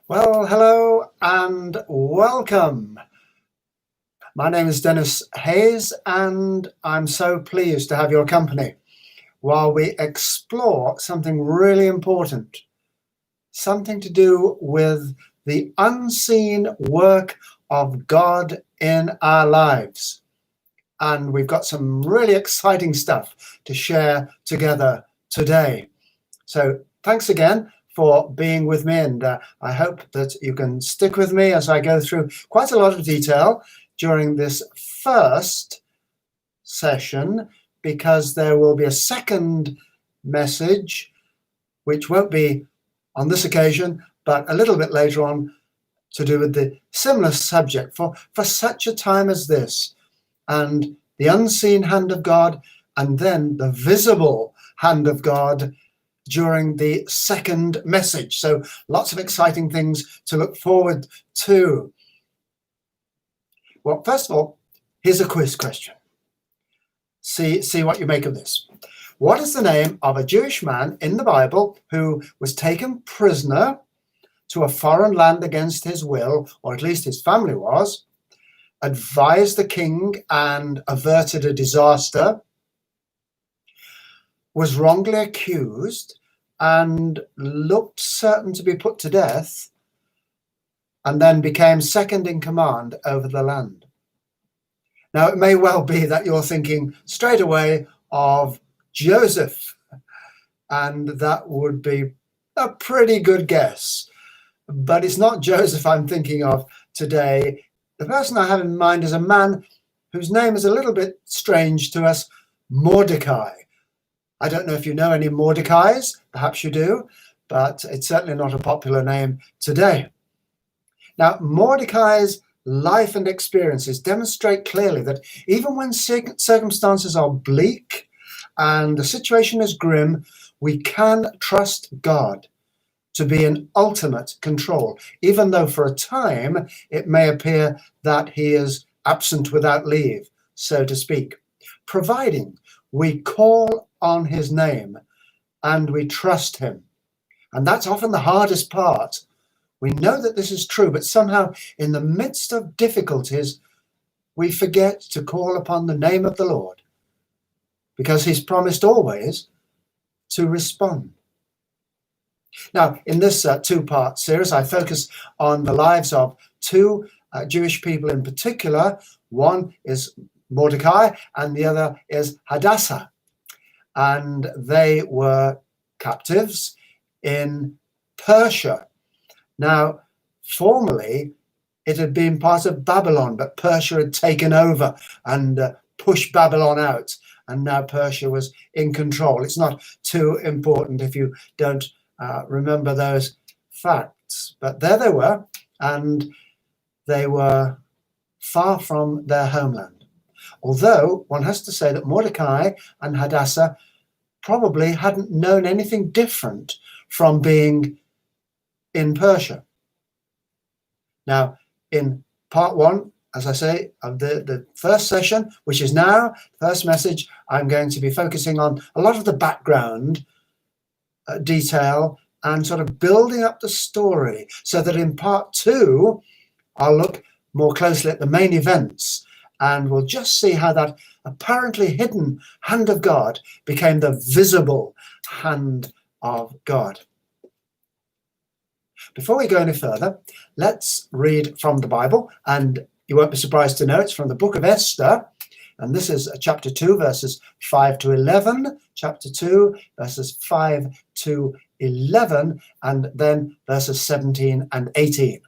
Well, hello and welcome. My name is Dennis Hayes, and I'm so pleased to have your company while we explore something really important, something to do with the unseen work of God in our lives. And we've got some really exciting stuff to share together today. So thanks again for being with me, and I hope that you can stick with me as I go through quite a lot of detail during this first session, because there will be a second message which won't be on this occasion but a little bit later on, to do with the similar subject for such a time as this, and the unseen hand of God and then the visible hand of God during the second message. So lots of exciting things to look forward to. Well, first of all, here's a quiz question. See what you make of this. What is the name of a Jewish man in the Bible who was taken prisoner to a foreign land against his will, or at least his family was, advised the king and averted a disaster, was wrongly accused and looked certain to be put to death, and then became second in command over the land? Now, it may well be that you're thinking straight away of Joseph, and that would be a pretty good guess. But it's not Joseph I'm thinking of today. The person I have in mind is a man whose name is a little bit strange to us, Mordecai. I don't know if you know any Mordecais, perhaps you do, but it's certainly not a popular name today. Now, Mordecai's life and experiences demonstrate clearly that even when circumstances are bleak and the situation is grim, we can trust God to be in ultimate control, even though for a time it may appear that he is absent without leave, so to speak, providing we call on his name and we trust him. And that's often the hardest part. We know that this is true, but somehow in the midst of difficulties, we forget to call upon the name of the Lord, because he's promised always to respond. Now, in this two-part series, I focus on the lives of two Jewish people in particular. One is Mordecai and the other is Hadassah. And they were captives in Persia. Now, formerly, it had been part of Babylon, but Persia had taken over and pushed Babylon out. And now Persia was in control. It's not too important if you don't remember those facts. But there they were, and they were far from their homeland. Although one has to say that Mordecai and Hadassah probably hadn't known anything different from being in Persia. Now, in part one, as I say, of the first session, which is now the first message, I'm going to be focusing on a lot of the background detail and sort of building up the story, so that in part two, I'll look more closely at the main events, and we'll just see how that apparently hidden hand of God became the visible hand of God. Before we go any further, let's read from the Bible, and you won't be surprised to know it's from the Book of Esther, and this is chapter 2, verses 5 to 11, chapter 2, verses 5 to 11, and then verses 17 and 18.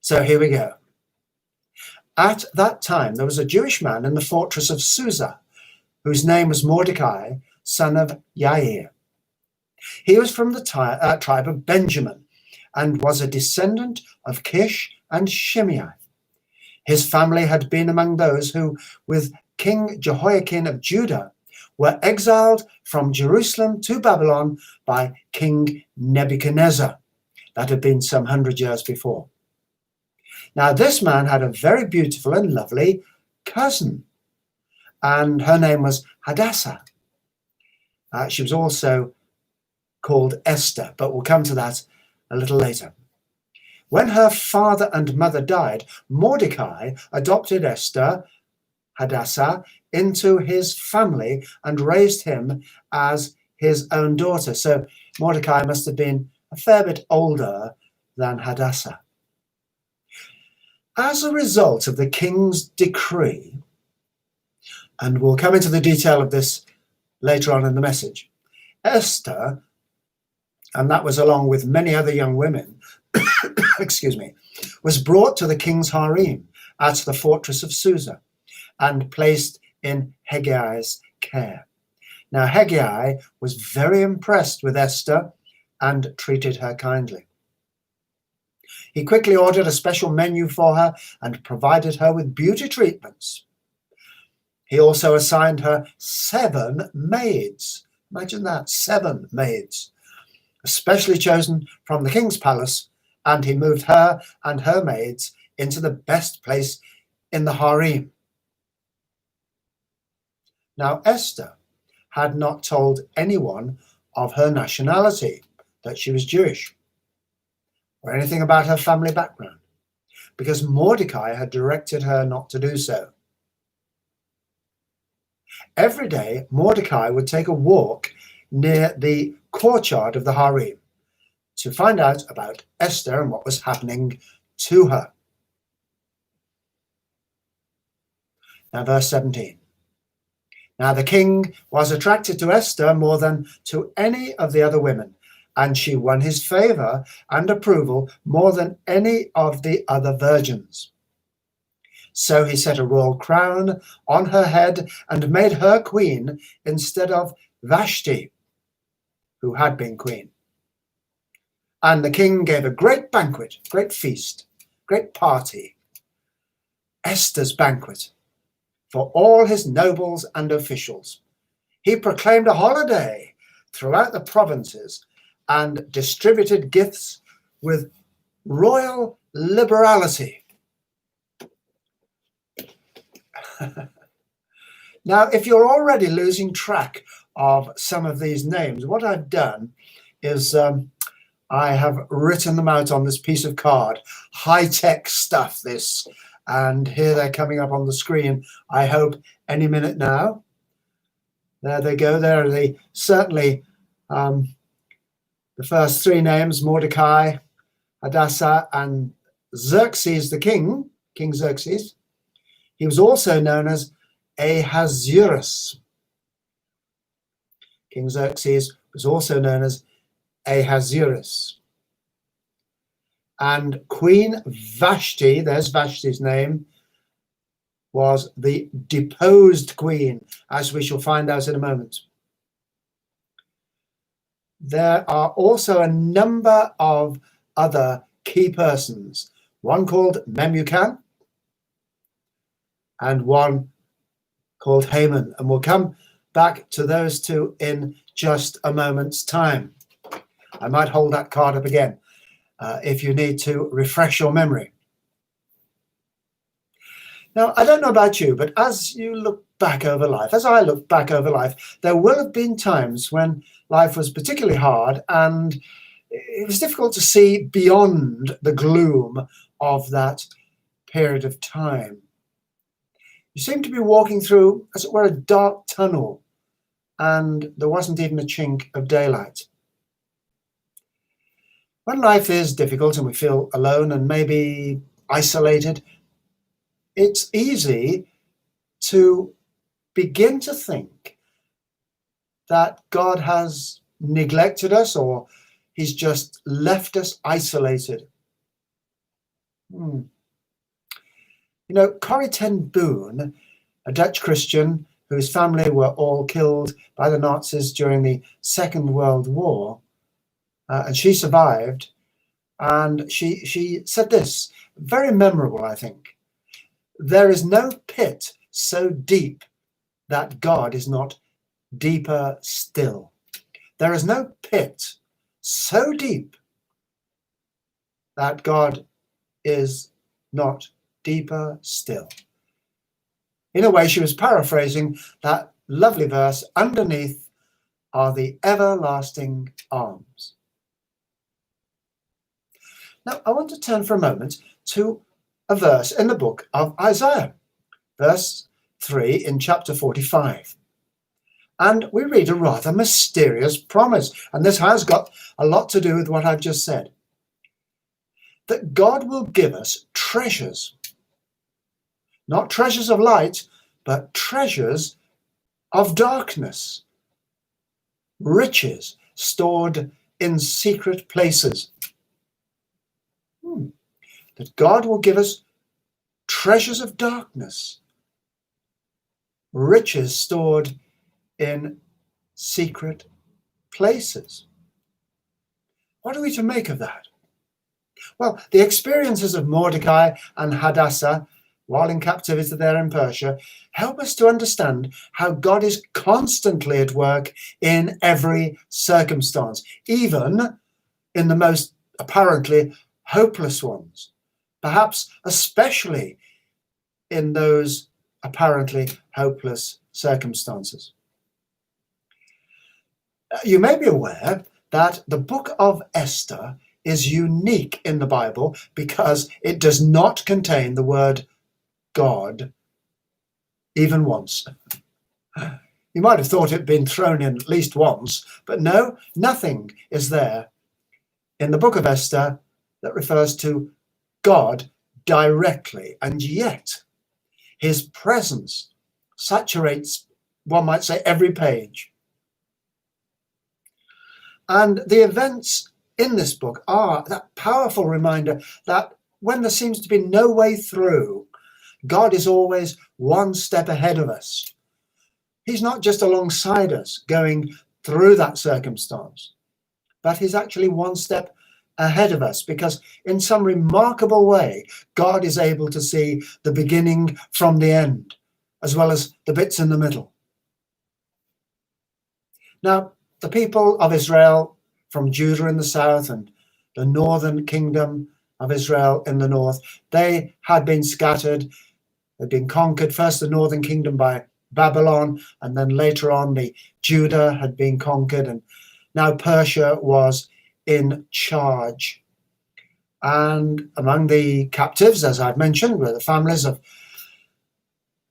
So here we go. At that time, there was a Jewish man in the fortress of Susa, whose name was Mordecai, son of Jair. He was from the tribe of Benjamin, and was a descendant of Kish and Shimei. His family had been among those who, with King Jehoiakim of Judah, were exiled from Jerusalem to Babylon by King Nebuchadnezzar. That had been some 100 years before. Now, this man had a very beautiful and lovely cousin, and her name was Hadassah. She was also called Esther, but we'll come to that a little later. When her father and mother died, Mordecai adopted Esther, Hadassah, into his family and raised him as his own daughter. So Mordecai must have been a fair bit older than Hadassah. As a result of the king's decree, and we'll come into the detail of this later on in the message, Esther, and that was along with many other young women, excuse me, was brought to the king's harem at the fortress of Susa and placed in Heggai's care. Now, Heggai was very impressed with Esther and treated her kindly. He quickly ordered a special menu for her and provided her with beauty treatments. He also assigned her 7 maids. Imagine that, 7 maids, especially chosen from the king's palace, and he moved her and her maids into the best place in the harem. Now, Esther had not told anyone of her nationality, that she was Jewish, or anything about her family background, because Mordecai had directed her not to do so. Every day, Mordecai would take a walk near the courtyard of the harem to find out about Esther and what was happening to her. Now, verse 17. Now the king was attracted to Esther more than to any of the other women, and she won his favor and approval more than any of the other virgins. So he set a royal crown on her head and made her queen instead of Vashti, who had been queen. And the king gave a great banquet, great feast, great party, Esther's banquet, for all his nobles and officials. He proclaimed a holiday throughout the provinces and distributed gifts with royal liberality. Now, if you're already losing track of some of these names, what I've done is I have written them out on this piece of card. High-tech stuff, this. And here they're coming up on the screen, I hope, any minute now. There they go. There are certainly the first 3 names, Mordecai, Hadassah, and Xerxes the king, King Xerxes. He was also known as Ahasuerus. King Xerxes was also known as Ahasuerus. And Queen Vashti, there's Vashti's name, was the deposed queen, as we shall find out in a moment. There are also a number of other key persons, one called Memucan and one called Haman, and we'll come back to those 2 in just a moment's time. I might hold that card up again if you need to refresh your memory. Now, I don't know about you, but as you look back over life, as I look back over life, there will have been times when life was particularly hard and it was difficult to see beyond the gloom of that period of time. You seem to be walking through, as it were, a dark tunnel, and there wasn't even a chink of daylight. When life is difficult and we feel alone and maybe isolated, it's easy to begin to think that God has neglected us or he's just left us isolated. You know, Corrie ten Boom, a Dutch Christian whose family were all killed by the Nazis during the Second World War, and she survived, and she said this, very memorable, I think. There is no pit so deep that God is not deeper still. There is no pit so deep that God is not deeper still. In a way, she was paraphrasing that lovely verse, underneath are the everlasting arms. Now, I want to turn for a moment to a verse in the book of Isaiah, verse 3 in chapter 45. And we read a rather mysterious promise, and this has got a lot to do with what I've just said. That God will give us treasures, not treasures of light, but treasures of darkness, riches stored in secret places. That God will give us treasures of darkness, riches stored in secret places. What are we to make of that? Well, the experiences of Mordecai and Hadassah while in captivity there in Persia help us to understand how God is constantly at work in every circumstance, even in the most apparently hopeless ones, perhaps especially in those apparently hopeless circumstances. You may be aware that the Book of Esther is unique in the Bible because it does not contain the word God even once. You might have thought it had been thrown in at least once, but no, nothing is there in the Book of Esther that refers to God directly, and yet his presence saturates, one might say, every page. And the events in this book are that powerful reminder that when there seems to be no way through, God is always one step ahead of us. He's not just alongside us going through that circumstance, but he's actually one step ahead of us, because in some remarkable way, God is able to see the beginning from the end, as well as the bits in the middle. Now, the people of Israel from Judah in the south and the northern kingdom of Israel in the north, they had been scattered, had been conquered, first the northern kingdom by Babylon, and then later on the Judah had been conquered, and now Persia was in charge. And among the captives, as I've mentioned, were the families of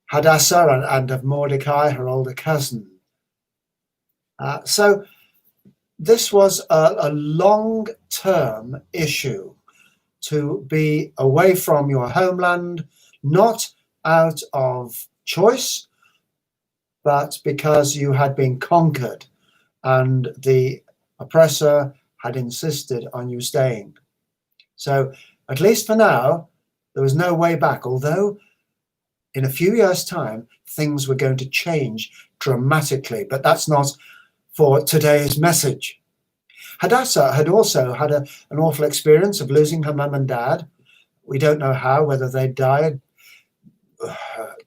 Hadassah and of Mordecai, her older cousin. So this was a long-term issue, to be away from your homeland, not out of choice, but because you had been conquered and the oppressor had insisted on you staying. So at least for now, there was no way back, although in a few years' time, things were going to change dramatically, but that's not for today's message. Hadassah had also had an awful experience of losing her mum and dad. We don't know how, whether they died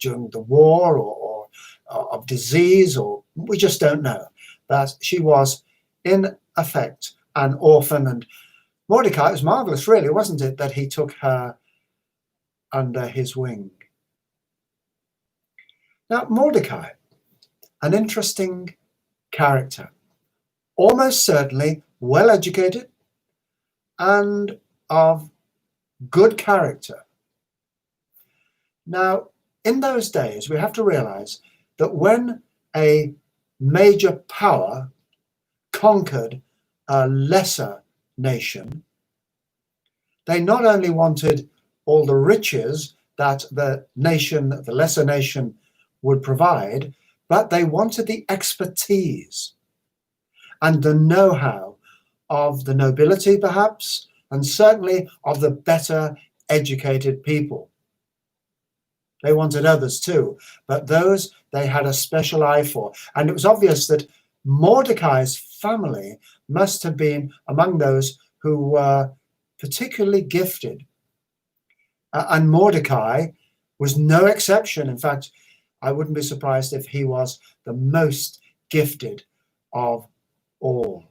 during the war or of disease, or we just don't know. But she was, in effect, an orphan. And Mordecai, it was marvelous, really, wasn't it, that he took her under his wing. Now, Mordecai, an interesting character, almost certainly well-educated and of good character. Now, in those days, we have to realize that when a major power conquered a lesser nation, they not only wanted all the riches that the lesser nation would provide, but they wanted the expertise and the know-how of the nobility, perhaps, and certainly of the better educated people. They wanted others too, but those they had a special eye for. And it was obvious that Mordecai's family must have been among those who were particularly gifted. And Mordecai was no exception. In fact, I wouldn't be surprised if he was the most gifted of all.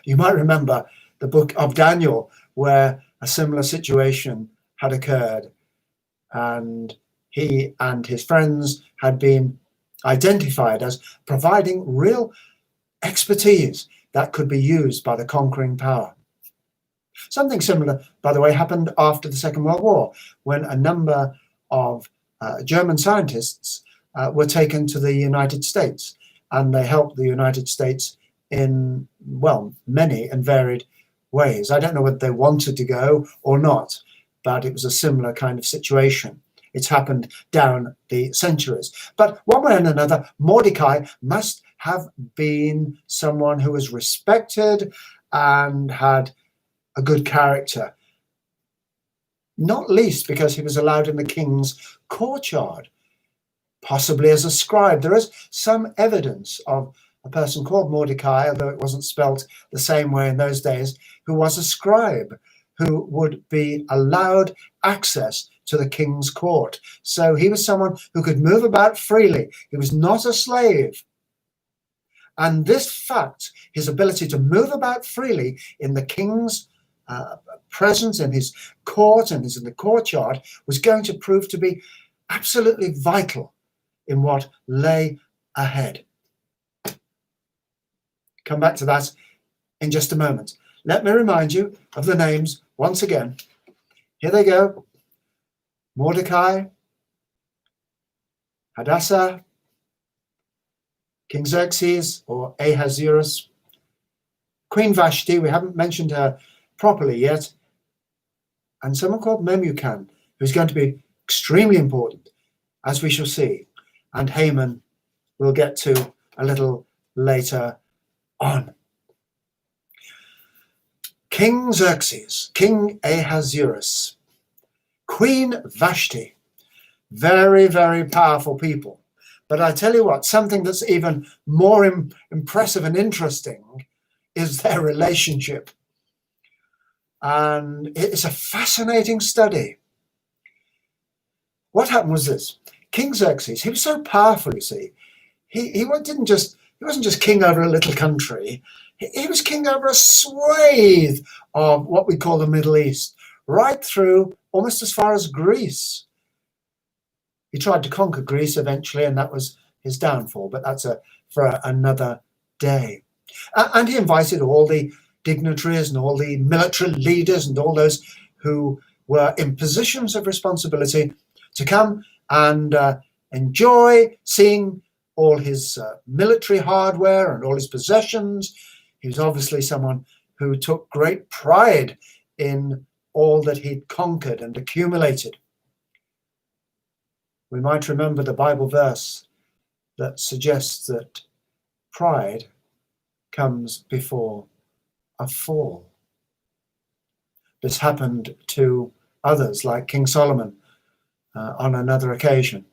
You might remember the book of Daniel, where a similar situation had occurred, and he and his friends had been identified as providing real expertise that could be used by the conquering power. Something similar, by the way, happened after the Second World War, when a number of German scientists were taken to the United States, and they helped the United States in, well, many and varied ways. I don't know whether they wanted to go or not, but it was a similar kind of situation. It's happened down the centuries. But one way or another, Mordecai must have been someone who was respected and had a good character, not least because he was allowed in the king's courtyard, possibly as a scribe. There is some evidence of a person called Mordecai, although it wasn't spelt the same way in those days, who was a scribe, who would be allowed access to the king's court. So he was someone who could move about freely. He was not a slave. And this fact, his ability to move about freely in the king's presence, in his court and in the courtyard, was going to prove to be absolutely vital in what lay ahead. Come back to that in just a moment. Let me remind you of the names once again. Here they go. Mordecai, Hadassah, King Xerxes or Ahasuerus, Queen Vashti, we haven't mentioned her properly yet, and someone called Memucan, who's going to be extremely important, as we shall see, and Haman we'll get to a little later on. King Xerxes, King Ahasuerus, Queen Vashti, very, very powerful people. But I tell you what, something that's even more impressive and interesting is their relationship. And it's a fascinating study. What happened was this. King Xerxes, he was so powerful, you see. He wasn't just king over a little country. He was king over a swathe of what we call the Middle East, right through almost as far as Greece. He tried to conquer Greece eventually, and that was his downfall, but that's for another day. And he invited all the dignitaries and all the military leaders and all those who were in positions of responsibility to come and enjoy seeing all his military hardware and all his possessions. He was obviously someone who took great pride in all that he'd conquered and accumulated. We might remember the Bible verse that suggests that pride comes before a fall. This happened to others, like King Solomon on another occasion.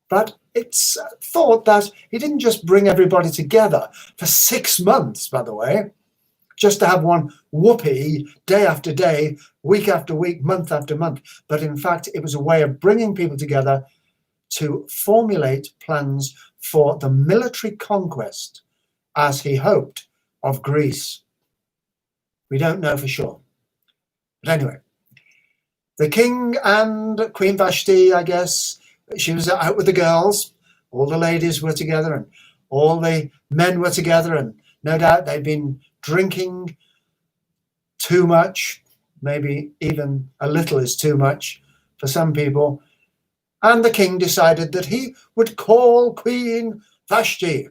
But it's thought that he didn't just bring everybody together for 6 months, by the way, just to have one whoopee day after day, week after week, month after month. But in fact, it was a way of bringing people together to formulate plans for the military conquest, as he hoped, of Greece. We don't know for sure. But anyway, the king and Queen Vashti, I guess, she was out with the girls. All the ladies were together and all the men were together, and no doubt they'd been drinking too much, maybe even a little is too much for some people. And the king decided that he would call Queen Vashti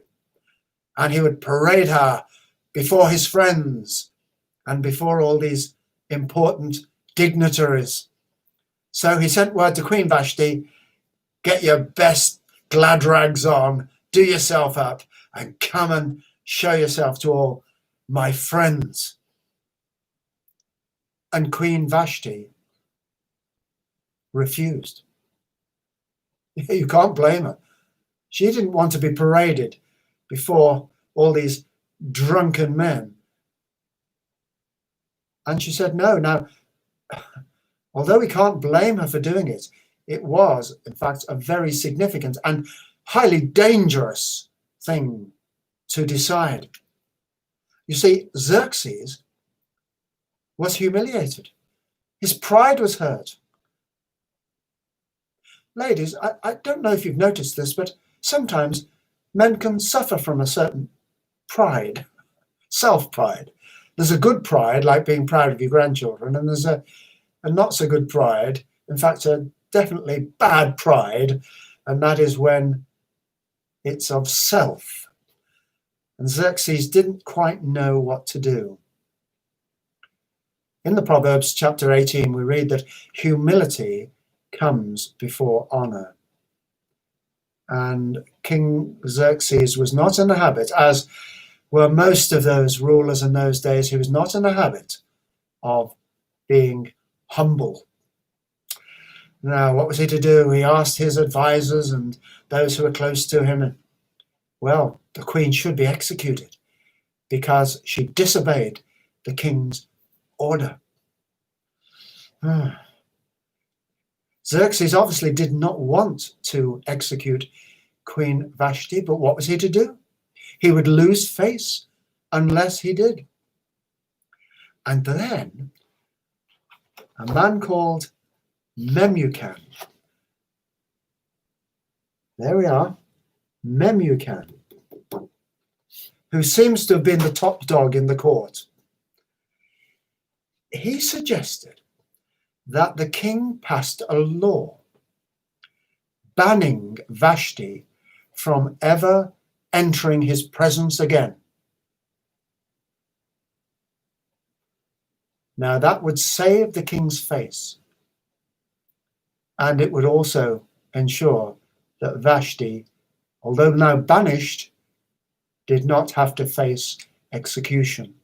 and he would parade her before his friends and before all these important dignitaries. So he sent word to Queen Vashti, get your best glad rags on, do yourself up, and come and show yourself to all my friends. And Queen Vashti refused. You can't blame her. She didn't want to be paraded before all these drunken men. And she said no. Now, although we can't blame her for doing it, it was, in fact, a very significant and highly dangerous thing to decide. You see, Xerxes was humiliated. His pride was hurt. Ladies, I don't know if you've noticed this, but sometimes men can suffer from a certain pride, self-pride. There's a good pride, like being proud of your grandchildren, and there's a not so good pride, in fact, a definitely bad pride, and that is when it's of self. And Xerxes didn't quite know what to do. In the Proverbs chapter 18, we read that humility comes before honor. And King Xerxes was not in the habit, as were most of those rulers in those days, he was not in the habit of being humble. Now, what was he to do? He asked his advisors and those who were close to him, well, the queen should be executed because she disobeyed the king's order. Xerxes obviously did not want to execute Queen Vashti, but what was he to do? He would lose face unless he did. And then a man called Memucan, there we are, Memucan, who seems to have been the top dog in the court. He suggested that the king passed a law banning Vashti from ever entering his presence again. Now that would save the king's face, and it would also ensure that Vashti, although now banished, did not have to face execution.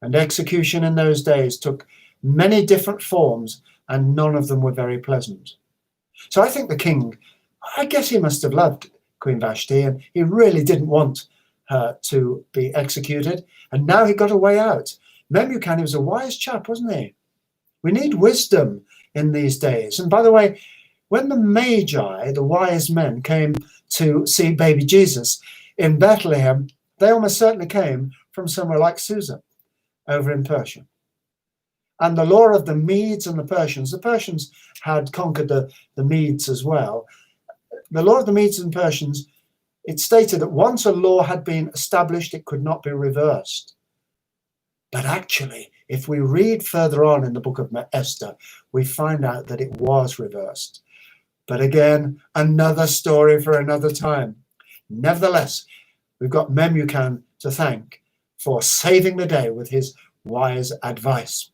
And execution in those days took many different forms, and none of them were very pleasant. So I think the king, I guess he must have loved Queen Vashti, and he really didn't want her to be executed, and now he got a way out. Memucan, he was a wise chap, wasn't he? We need wisdom in these days. And by the way, when the Magi, the wise men, came to see baby Jesus in Bethlehem, they almost certainly came from somewhere like Susa, over in Persia. And the law of the Medes and the Persians had conquered the Medes as well. The law of the Medes and Persians, it stated that once a law had been established, it could not be reversed. But actually, if we read further on in the book of Esther, we find out that it was reversed. But again, another story for another time. Nevertheless, we've got Memucan to thank for saving the day with his wise advice.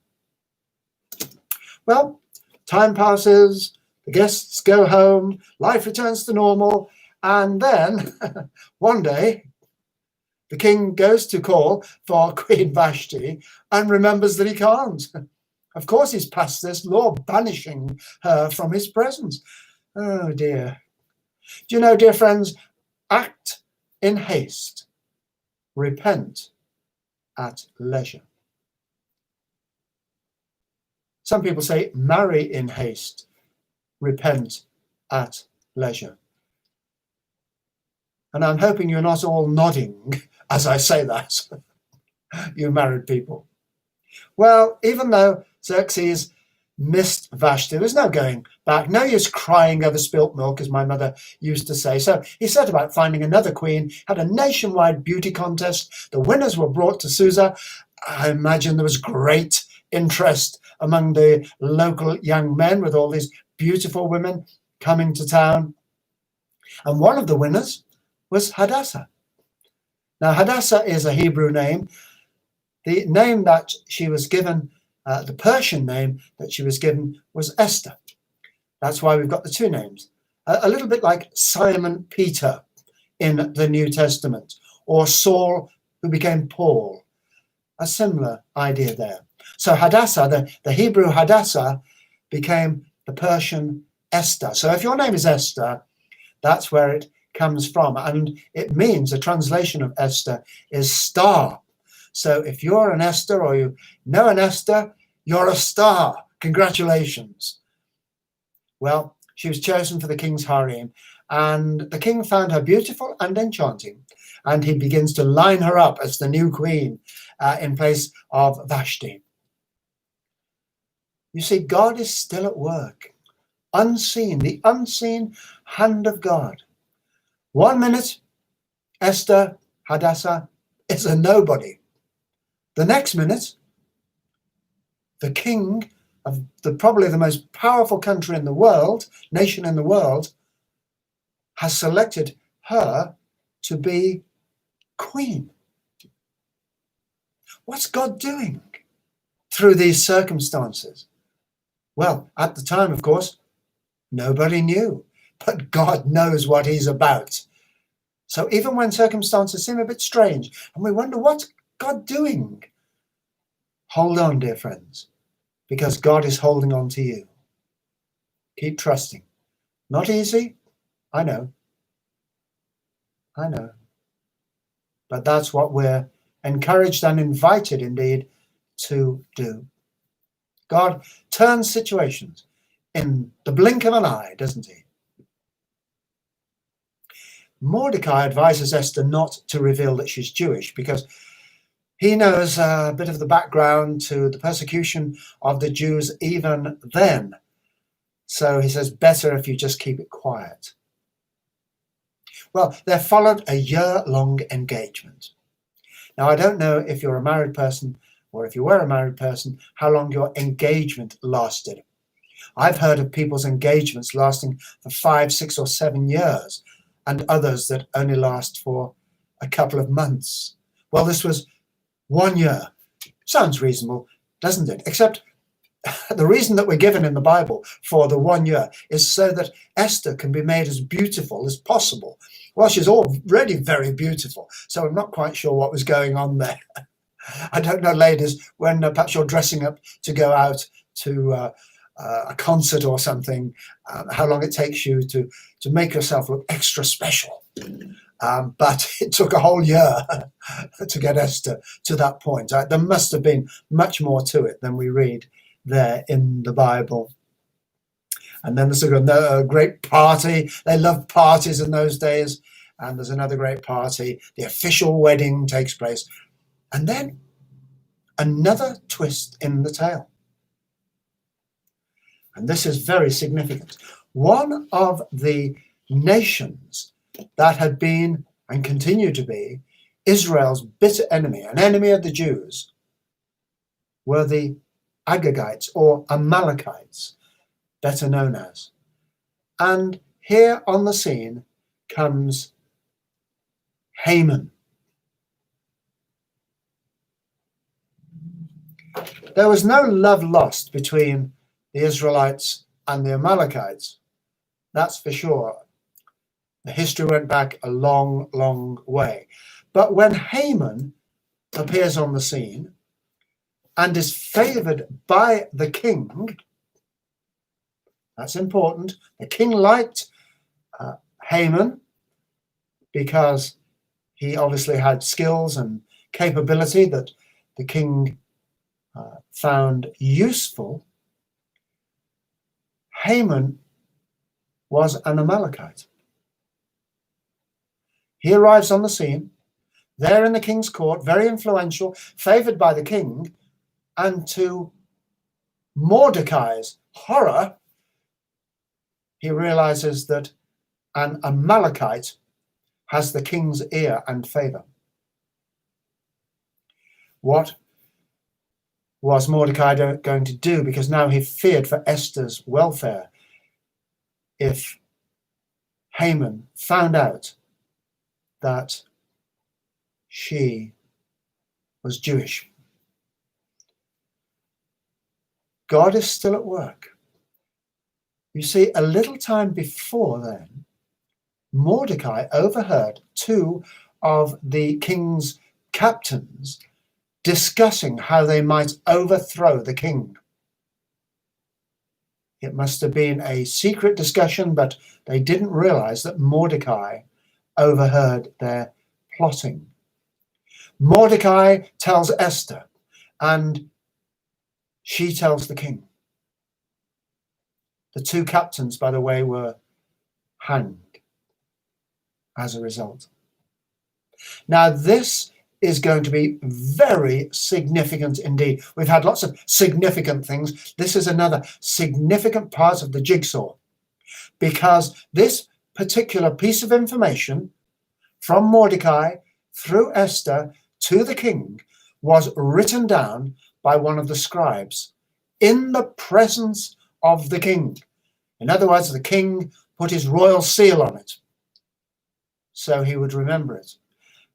Well, time passes, the guests go home, life returns to normal, and then one day the king goes to call for Queen Vashti and remembers that he can't. Of course, he's passed this law banishing her from his presence. Oh dear. Do you know, dear friends, act in haste, repent at leisure. Some people say marry in haste, repent at leisure. And I'm hoping you're not all nodding as I say that, you married people. Well, even though Xerxes missed Vashti, there's no going back, no use crying over spilt milk, as my mother used to say. So he set about finding another queen, had a nationwide beauty contest. The winners were brought to Susa. I imagine there was great interest among the local young men with all these beautiful women coming to town. And one of the winners was Hadassah. Now, Hadassah is a Hebrew name. The name that she was given, the Persian name that she was given, was Esther. That's why we've got the two names. A little bit like Simon Peter in the New Testament, or Saul, who became Paul. A similar idea there. So Hadassah, the Hebrew Hadassah, became the Persian Esther. So if your name is Esther, that's where it comes from. And it means, a translation of Esther is star. So if you're an Esther, or you know an Esther, you're a star. Congratulations. Well, she was chosen for the king's harem, and the king found her beautiful and enchanting, and he begins to line her up as the new queen in place of Vashti. You see, God is still at work, unseen, the unseen hand of God. 1 minute, Esther, Hadassah, is a nobody. The next minute, the king of probably the most powerful country in the world, nation in the world, has selected her to be queen. What's God doing through these circumstances? Well, at the time, of course, nobody knew, but God knows what he's about. So even when circumstances seem a bit strange and we wonder, what's God doing? Hold on, dear friends, because God is holding on to you. Keep trusting. Not easy, I know. But that's what we're encouraged and invited indeed to do. God turns situations in the blink of an eye, doesn't he? Mordecai advises Esther not to reveal that she's Jewish because he knows a bit of the background to the persecution of the Jews even then. So he says, better if you just keep it quiet. Well, there followed a year-long engagement. Now, I don't know if you're a married person or if you were a married person, how long your engagement lasted. I've heard of people's engagements lasting for 5, 6, or 7 years, and others that only last for a couple of months. Well, this was 1 year. Sounds reasonable, doesn't it? Except the reason that we're given in the Bible for the 1 year is so that Esther can be made as beautiful as possible. Well, she's already very beautiful, so I'm not quite sure what was going on there. I don't know, ladies, when perhaps you're dressing up to go out to a concert or something, how long it takes you to make yourself look extra special. But it took a whole year to get Esther to that point. There must have been much more to it than we read there in the Bible. And then there's a great party. They loved parties in those days. And there's another great party. The official wedding takes place. And then another twist in the tale. And this is very significant. One of the nations that had been and continue to be Israel's bitter enemy, an enemy of the Jews, were the Agagites or Amalekites, better known as. And here on the scene comes Haman. There was no love lost between the Israelites and the Amalekites, that's for sure. The history went back a long, long way. But when Haman appears on the scene and is favored by the king, that's important. The king liked Haman because he obviously had skills and capability that the king found useful. Haman was an Amalekite. He arrives on the scene, there in the king's court, very influential, favored by the king, and to Mordecai's horror, he realizes that an Amalekite has the king's ear and favor. What was Mordecai going to do? Because now he feared for Esther's welfare if Haman found out that she was Jewish. God is still at work. You see, a little time before then, Mordecai overheard 2 of the king's captains discussing how they might overthrow the king. It must have been a secret discussion, but they didn't realize that Mordecai overheard their plotting. Mordecai tells Esther, and she tells the king. The 2 captains, by the way, were hanged as a result. Now, this is going to be very significant indeed. We've had lots of significant things. This is another significant part of the jigsaw, because this particular piece of information from Mordecai through Esther to the king was written down by one of the scribes in the presence of the king. In other words, the king put his royal seal on it so he would remember it.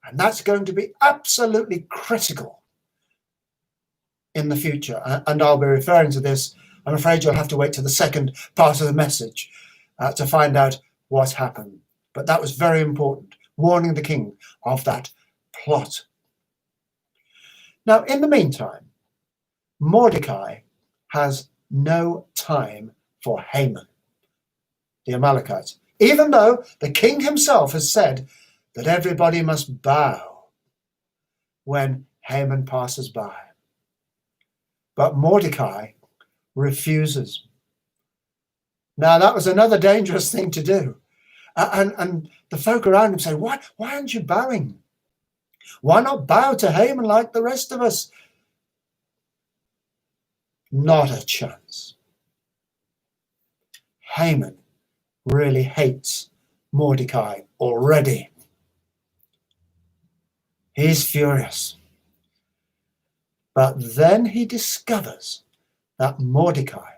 And that's going to be absolutely critical in the future. And I'll be referring to this. I'm afraid you'll have to wait to the second part of the message to find out what happened. But that was very important, warning the king of that plot. Now, in the meantime, Mordecai has no time for Haman, the Amalekites, even though the king himself has said that everybody must bow when Haman passes by. But Mordecai refuses. Now, that was another dangerous thing to do. And the folk around him say, why aren't you bowing? Why not bow to Haman like the rest of us? Not a chance. Haman really hates Mordecai already. He's furious. But then he discovers that Mordecai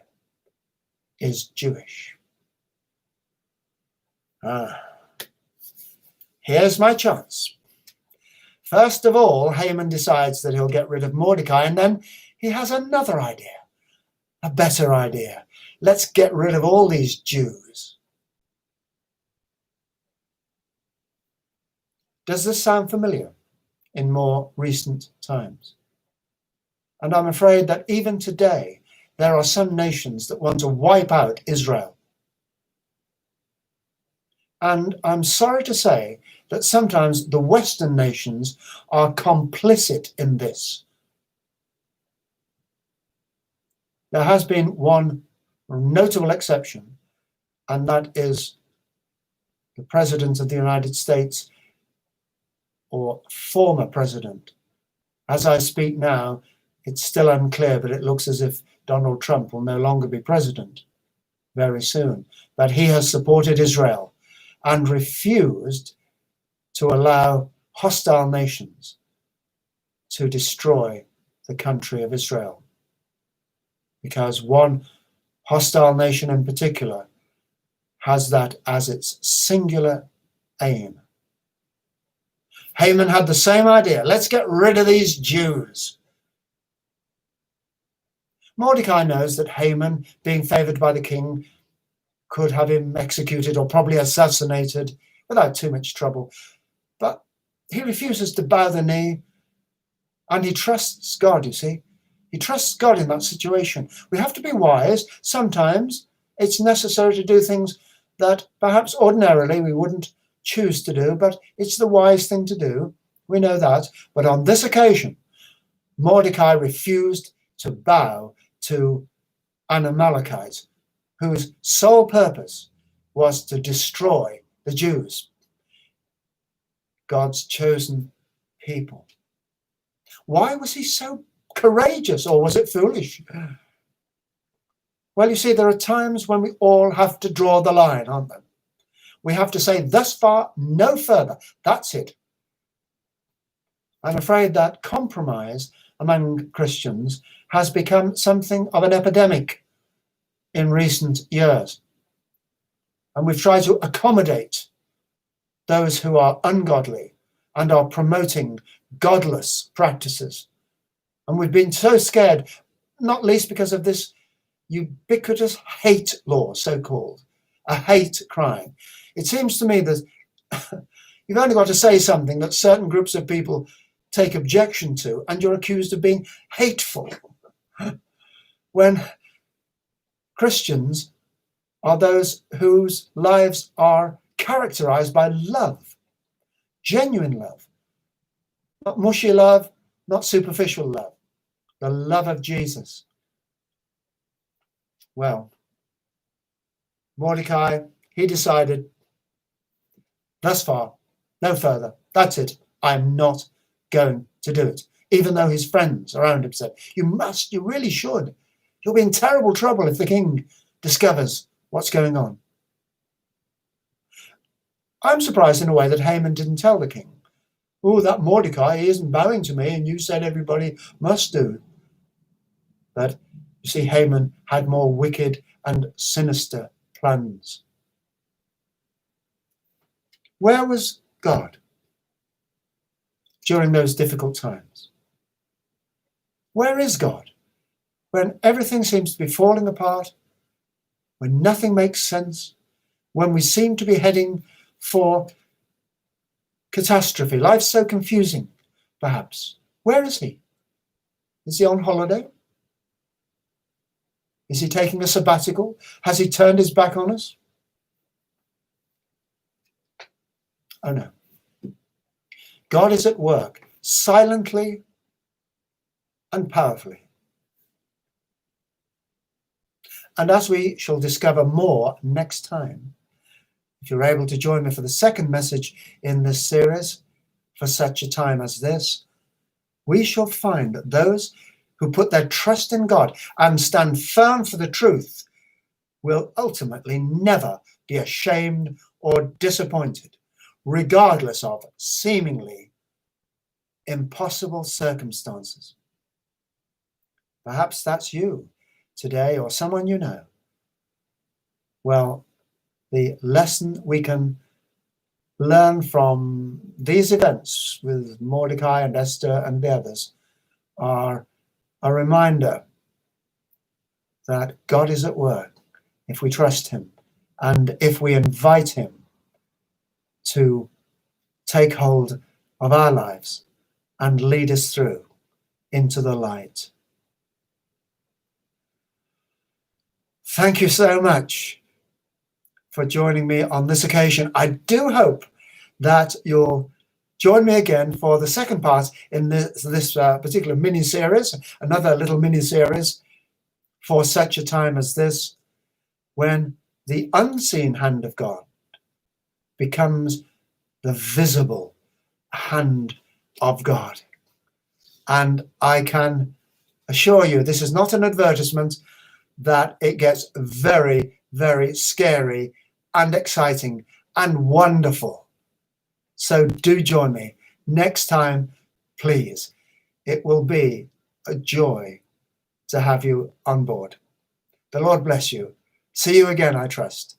is Jewish. Here's my chance. First of all, Haman decides that he'll get rid of Mordecai, and then he has another idea, a better idea. Let's get rid of all these Jews. Does this sound familiar in more recent times? And I'm afraid that even today, there are some nations that want to wipe out Israel. And I'm sorry to say that sometimes the Western nations are complicit in this. There has been one notable exception, and that is the President of the United States, or former president. As I speak now, it's still unclear, but it looks as if Donald Trump will no longer be president very soon. But he has supported Israel and refused to allow hostile nations to destroy the country of Israel. Because one hostile nation in particular has that as its singular aim. Haman had the same idea. Let's get rid of these Jews. Mordecai knows that Haman, being favored by the king, could have him executed or probably assassinated without too much trouble. But he refuses to bow the knee, and he trusts God, you see. He trusts God in that situation. We have to be wise. Sometimes it's necessary to do things that perhaps ordinarily we wouldn't choose to do, but it's the wise thing to do. We know that. But on this occasion, Mordecai refused to bow to an Amalekite whose sole purpose was to destroy the Jews, God's chosen people. Why was he so courageous, or was it foolish? Well, you see, there are times when we all have to draw the line, aren't there? We have to say, thus far, no further. That's it. I'm afraid that compromise among Christians has become something of an epidemic in recent years. And we've tried to accommodate those who are ungodly and are promoting godless practices. And we've been so scared, not least because of this ubiquitous hate law, so-called, a hate crime. It seems to me that you've only got to say something that certain groups of people take objection to, and you're accused of being hateful. When Christians are those whose lives are characterized by love, genuine love, not mushy love, not superficial love, the love of Jesus. Well, Mordecai, he decided, thus far, no further. That's it. I'm not going to do it. Even though his friends around him said, you really should. You'll be in terrible trouble if the king discovers what's going on. I'm surprised in a way that Haman didn't tell the king. Oh, that Mordecai, he isn't bowing to me, and you said everybody must do. But you see, Haman had more wicked and sinister plans. Where was God during those difficult times? Where is God when everything seems to be falling apart, when nothing makes sense, when we seem to be heading for catastrophe? Life's so confusing, perhaps. Where is he? Is he on holiday? Is he taking a sabbatical? Has he turned his back on us? Oh no. God is at work, silently and powerfully. And as we shall discover more next time, if you're able to join me for the second message in this series, for such a time as this, we shall find that those who put their trust in God and stand firm for the truth will ultimately never be ashamed or disappointed, regardless of seemingly impossible circumstances. Perhaps that's you today or someone you know. Well, the lesson we can learn from these events with Mordecai and Esther and the others are a reminder that God is at work if we trust him and if we invite him to take hold of our lives and lead us through into the light. Thank you so much for joining me on this occasion. I do hope that you'll join me again for the second part in this particular mini-series, another little mini-series for such a time as this, when the unseen hand of God becomes the visible hand of God. And I can assure you, this is not an advertisement, that it gets very, very scary and exciting and wonderful. So do join me next time, please. It will be a joy to have you on board. The Lord bless you. See you again, I trust.